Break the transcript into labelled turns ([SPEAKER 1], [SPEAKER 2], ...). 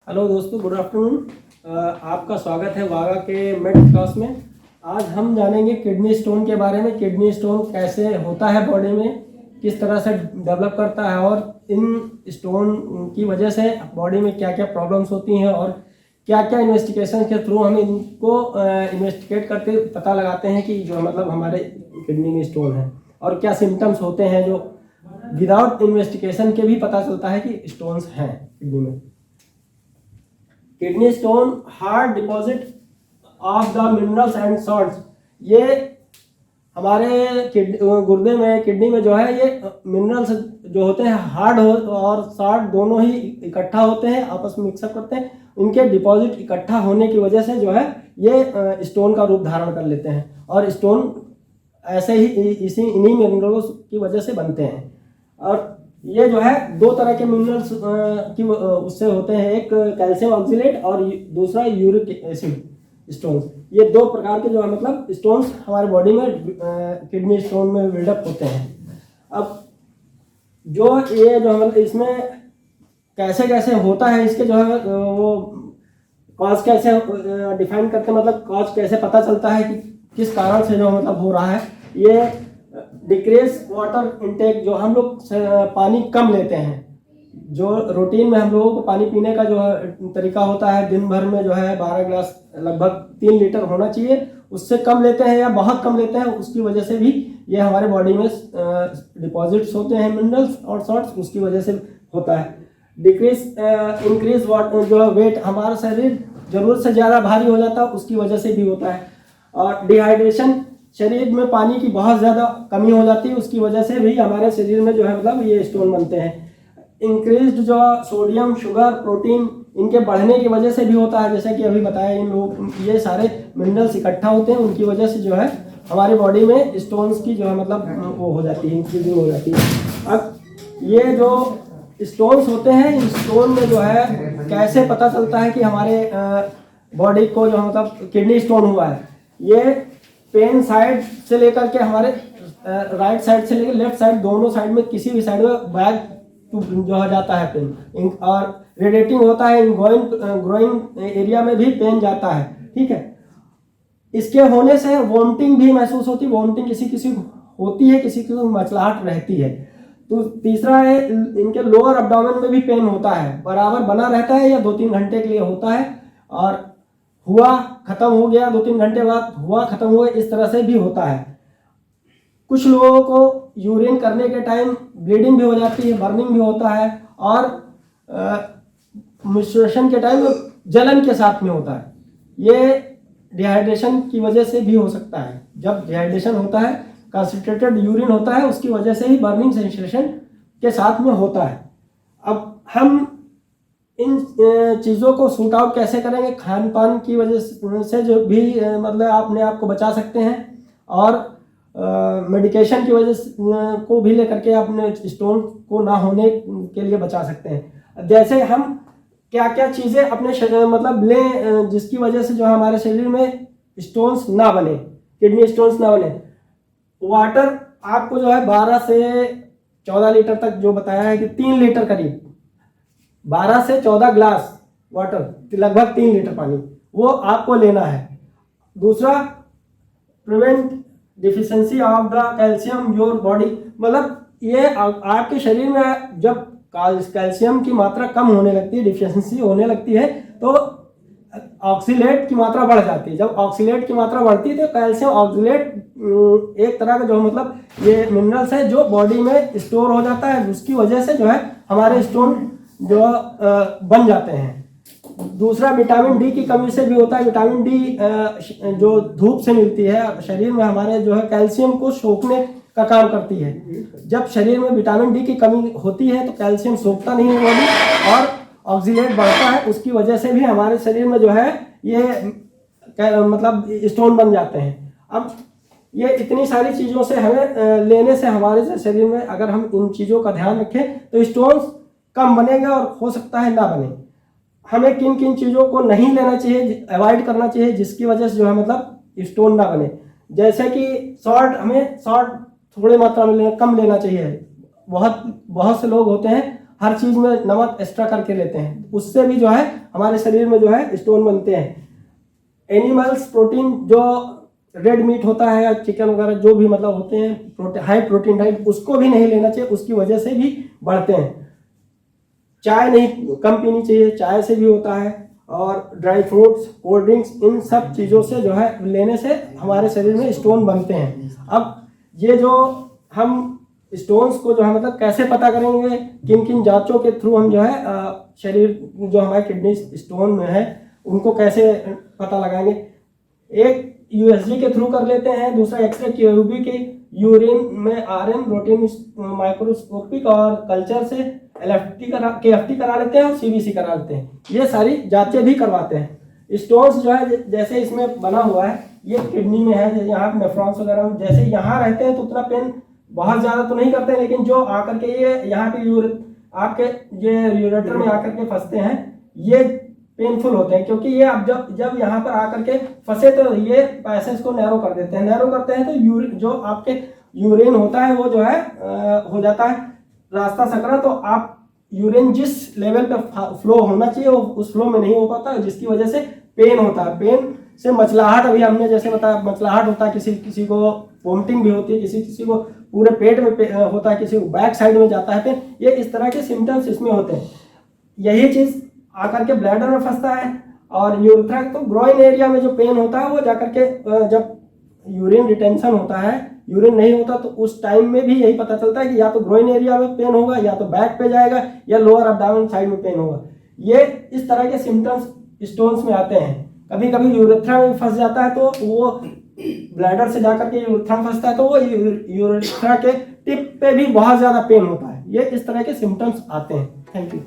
[SPEAKER 1] Hello दोस्तों, good afternoon. आपका स्वागत है वागा के मेड क्लास में। आज हम जानेंगे किडनी स्टोन के बारे में। किडनी स्टोन कैसे होता है बॉडी में, किस तरह से डेवलप करता है और इन स्टोन की वजह से बॉडी में क्या क्या प्रॉब्लम्स होती हैं और क्या क्या इन्वेस्टिगेशन के थ्रू हम इनको इन्वेस्टिगेट करके पता लगाते हैं कि जो मतलब हमारे किडनी में स्टोन है, और क्या सिम्टम्स होते हैं जो विदाउट इन्वेस्टिगेशन के भी पता चलता है कि स्टोन्स हैं किडनी में। Kidney stone hard deposit of the minerals and salts. ये हमारे गुर्दे में, किडनी में जो है, ये मिनरल्स जो होते हैं हार्ड और सॉल्ट दोनों ही इकट्ठा होते हैं, आपस में मिक्सअप करते हैं। इनके डिपॉजिट इकट्ठा होने की वजह से जो है ये स्टोन का रूप धारण कर लेते हैं, और स्टोन ऐसे ही इन्हीं मिनरल्स की वजह से बनते हैं। और ये जो है दो तरह के मिनरल्स की उससे होते हैं, एक कैल्शियम ऑक्सीलेट और दूसरा यूरिक एसिड स्टोन्स। ये दो प्रकार के जो है मतलब स्टोन्स हमारे बॉडी में किडनी स्टोन में बिल्डअप होते हैं। अब जो ये जो मतलब इसमें कैसे कैसे होता है, इसके जो है वो कॉज कैसे डिफाइन करते हैं, मतलब कॉज कैसे पता चलता है कि किस कारण से जो मतलब हो रहा है। ये डिक्रीज वाटर इनटेक, जो हम लोग पानी कम लेते हैं, जो रूटीन में हम लोगों को पानी पीने का जो है तरीका होता है, दिन भर में जो है 12 गिलास लगभग 3 लीटर होना चाहिए, उससे कम लेते हैं या बहुत कम लेते हैं। उसकी वजह से भी ये हमारे बॉडी में डिपॉजिट्स होते हैं मिनरल्स और सॉल्ट्स, उसकी वजह से होता है। इंक्रीज वाटर जो वेट, हमारा शरीर जरूरत से ज़्यादा भारी हो जाता है, उसकी वजह से भी होता है। और डिहाइड्रेशन, शरीर में पानी की बहुत ज़्यादा कमी हो जाती है, उसकी वजह से भी हमारे शरीर में जो है मतलब ये स्टोन बनते हैं। इंक्रीज्ड जो सोडियम, शुगर, प्रोटीन, इनके बढ़ने की वजह से भी होता है। जैसे कि अभी बताया, इन लोग ये सारे मिनरल्स इकट्ठा होते हैं, उनकी वजह से जो है हमारी बॉडी में स्टोन्स की जो है मतलब वो हो जाती है, इंक्रीजिंग हो जाती है। अब ये जो स्टोन्स होते हैं, इन स्टोन में जो है कैसे पता चलता है कि हमारे बॉडी को जो मतलब किडनी स्टोन हुआ है। ये पेन साइड से लेकर के हमारे राइट साइड से लेकर लेफ्ट साइड, दोनों साइड में किसी भी साइड में बैक जो हो जाता है पेन, और रेडिएटिंग होता है। ग्रोइंग एरिया में भी पेन जाता है, ठीक है। इसके होने से वॉमिटिंग भी महसूस होती है, वॉमिटिंग किसी किसी होती है, किसी को मचलाहट रहती है। तो तीसरा है, इनके लोअर एब्डोमेन में भी पेन होता है, बराबर बना रहता है या 2-3 घंटे के लिए होता है, और हुआ खत्म हो गया, 2-3 घंटे बाद हुआ खत्म हुआ, इस तरह से भी होता है। कुछ लोगों को यूरिन करने के टाइम ब्लीडिंग भी हो जाती है, बर्निंग भी होता है, और मेंस्ट्रुएशन के टाइम जलन के साथ में होता है। ये डिहाइड्रेशन की वजह से भी हो सकता है। जब डिहाइड्रेशन होता है, कंसंट्रेटेड यूरिन होता है, उसकी वजह से ही बर्निंग सेंसेशन के साथ में होता है। अब हम इन चीज़ों को सूट आउट कैसे करेंगे? खान पान की वजह से जो भी मतलब अपने आप को बचा सकते हैं, और मेडिकेशन की वजह को भी लेकर के अपने स्टोन को ना होने के लिए बचा सकते हैं। जैसे हम क्या क्या चीज़ें अपने शरीर मतलब लें जिसकी वजह से जो हमारे शरीर में स्टोन्स ना बने, किडनी स्टोन्स ना बने। वाटर आपको जो है 12 से 14 लीटर तक, जो बताया है कि 3 लीटर करीब, 12 से 14 ग्लास वाटर, लगभग 3 लीटर पानी, वो आपको लेना है। दूसरा, prevent deficiency of the calcium your body, मतलब ये आपके शरीर में जब कैल्शियम की मात्रा कम होने लगती है, डिफिशियंसी होने लगती है, तो ऑक्सीलेट की मात्रा बढ़ जाती है। जब ऑक्सीलेट की मात्रा बढ़ती है तो कैल्शियम ऑक्सीलेट एक तरह का जो मतलब ये मिनरल्स है जो बॉडी में स्टोर हो जाता है, उसकी वजह से जो है हमारे स्टोन जो बन जाते हैं। दूसरा, विटामिन डी की कमी से भी होता है। विटामिन डी जो धूप से मिलती है, शरीर में हमारे जो है कैल्शियम को सोखने का काम करती है। जब शरीर में विटामिन डी की कमी होती है तो कैल्शियम सोखता नहीं है बॉडी, और ऑक्सीलेट बढ़ता है, उसकी वजह से भी हमारे शरीर में जो है ये मतलब स्टोन बन जाते हैं। अब ये इतनी सारी चीज़ों से हमें लेने से हमारे शरीर में अगर हम इन चीज़ों का ध्यान रखें तो स्टोन्स कम बनेगा, और हो सकता है ना बने। हमें किन किन चीज़ों को नहीं लेना चाहिए, अवॉइड करना चाहिए, जिसकी वजह से जो है मतलब स्टोन ना बने। जैसे कि सॉल्ट, हमें सॉल्ट थोड़ी मात्रा में कम लेना चाहिए। बहुत से लोग होते हैं हर चीज़ में नमक एक्स्ट्रा करके लेते हैं, उससे भी जो है हमारे शरीर में जो है स्टोन बनते हैं। एनिमल्स प्रोटीन जो रेड मीट होता है या चिकन वगैरह जो भी मतलब होते हैं हाई प्रोटीन डाइट, उसको भी नहीं लेना चाहिए, उसकी वजह से भी बढ़ते हैं। चाय नहीं कम पीनी चाहिए, चाय से भी होता है। और ड्राई फ्रूट्स, कोल्ड ड्रिंक्स, इन सब चीज़ों से जो है लेने से हमारे शरीर में स्टोन बनते हैं। अब ये जो हम स्टोन्स को जो है मतलब कैसे पता करेंगे, किन किन जांचों के थ्रू हम जो है शरीर जो हमारे किडनी स्टोन में है उनको कैसे पता लगाएंगे। एक यूएसजी के थ्रू कर लेते हैं, दूसरा एक्सरे क्यूबी के, यूरिन में आरएन रूटीन माइक्रोस्कोपिक और कल्चर से केएफटी करा लेते हैं और सीबीसी करा लेते हैं। ये सारी जांचें भी करवाते हैं। स्टोन्स जो है जैसे इसमें बना हुआ है, ये किडनी में है, यहाँ नेफ्रॉन्स वगैरह जैसे यहाँ रहते हैं तो उतना पेन बहुत ज़्यादा तो नहीं करते हैं, लेकिन जो आकर के ये यहाँ पे आपके ये यूरेटर में आकर के फंसते हैं, ये पेनफुल होते हैं, क्योंकि ये अब जब यहाँ पर आकर के फंसे तो ये पैसेज को नैरो कर देते हैं। नैरो करते हैं तो जो आपके यूरिन होता है वो जो है हो जाता है रास्ता सकरा, तो आप यूरिन जिस लेवल पे फ्लो होना चाहिए वो उस फ्लो में नहीं हो पाता, जिसकी वजह से पेन होता है। पेन से मचलाहट, अभी हमने जैसे बताया मचलाहट होता है, किसी को वोमिटिंग भी होती है, किसी को पूरे पेट में होता है, किसी को बैक साइड में जाता है पेन। ये इस तरह के सिम्टम्स इसमें होते हैं। यही चीज़ आकर के ब्लैडर में फंसता है और यूरेथ्रा, तो ग्रोइन एरिया में जो पेन होता है वो जाकर के जब यूरिन रिटेंशन होता है, यूरिन नहीं होता, तो उस टाइम में भी यही पता चलता है कि या तो ग्रोइन एरिया में पेन होगा, या तो बैक पे जाएगा, या लोअर एब्डोमेन साइड में पेन होगा। ये इस तरह के सिम्टम्स स्टोन्स में आते हैं। कभी कभी यूरेथ्रा में फंस जाता है तो वो ब्लैडर से जाकर के यूरेथ्रा में फंसता है, तो वो यूरेथ्रा के टिप पे भी बहुत ज़्यादा पेन होता है। ये इस तरह के सिम्टम्स आते हैं। Thank you.